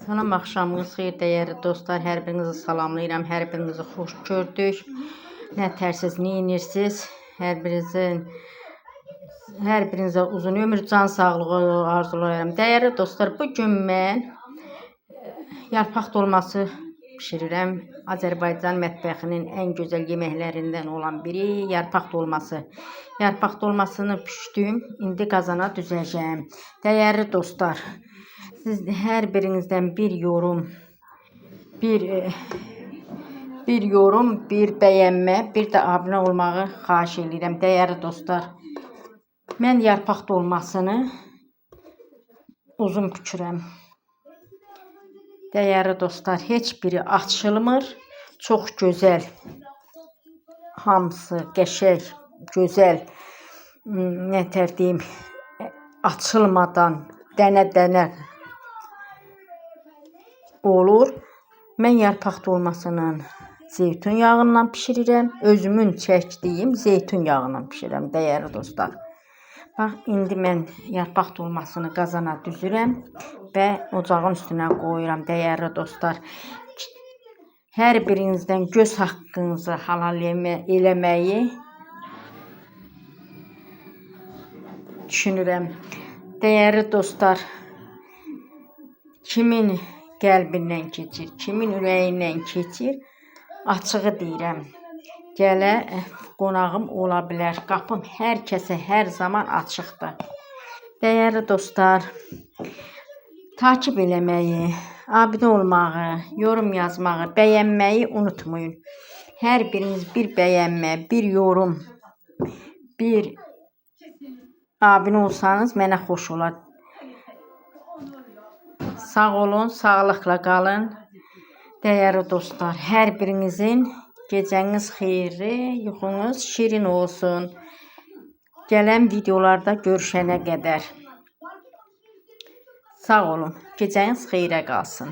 Salam, axşamınız xeyir dəyərli dostlar. Hər birinizi salamlayıram. Hər birinizi xoş gördük. Nə tərsiz, nə inirsiniz? Hər birinizə uzun ömür, can sağlığı arzulayıram. Dəyərli dostlar, bu gün mən yarpaq dolması pişirirəm. Azərbaycan mətbəxinin ən gözəl yeməklərindən olan biri yarpaq dolması. Yarpaq dolmasını pişirdim. İndi qazana düzəcəm. Dəyərli dostlar, siz hər birinizdən bir yorum, bir bəyənmə, bir də abunə olmağı xahiş edirəm. Dəyərli dostlar, mən yarpaq dolmasını uzun bükürəm. Dəyərli dostlar, heç biri açılmır. Çox gözəl, hamısı qəşəng, gözəl, nətər deyim, açılmadan dənə-dənə olur. Mən yarpaq dolmasını zeytun yağından pişirirəm. Özümün çəkdiyim zeytun yağından pişirirəm, dəyərli dostlar. Bax, indi mən yarpaq dolmasını qazana düzürəm və ocağın üstünə qoyuram, dəyərli dostlar. Hər birinizdən göz haqqınızı halal eləməyi düşünürəm. Dəyərli dostlar, kimin qəlbindən keçir, kimin ürəyindən keçir, açığı deyirəm. Gələ qonağım ola bilər. Qapım hər kəsə hər zaman açıqdır. Dəyərli dostlar, takip eləməyi, abunə olmağı, yorum yazmağı, bəyənməyi unutmayın. Hər biriniz bir bəyənmə, bir yorum, bir abunə olsanız mənə xoş olar. Sağ olun, sağlıqla qalın. Dəyərli dostlar, hər birinizin gecəniz xeyirli, yuxunuz şirin olsun. Gələn videolarda görüşənə qədər. Sağ olun, gecəniz xeyrə qalsın.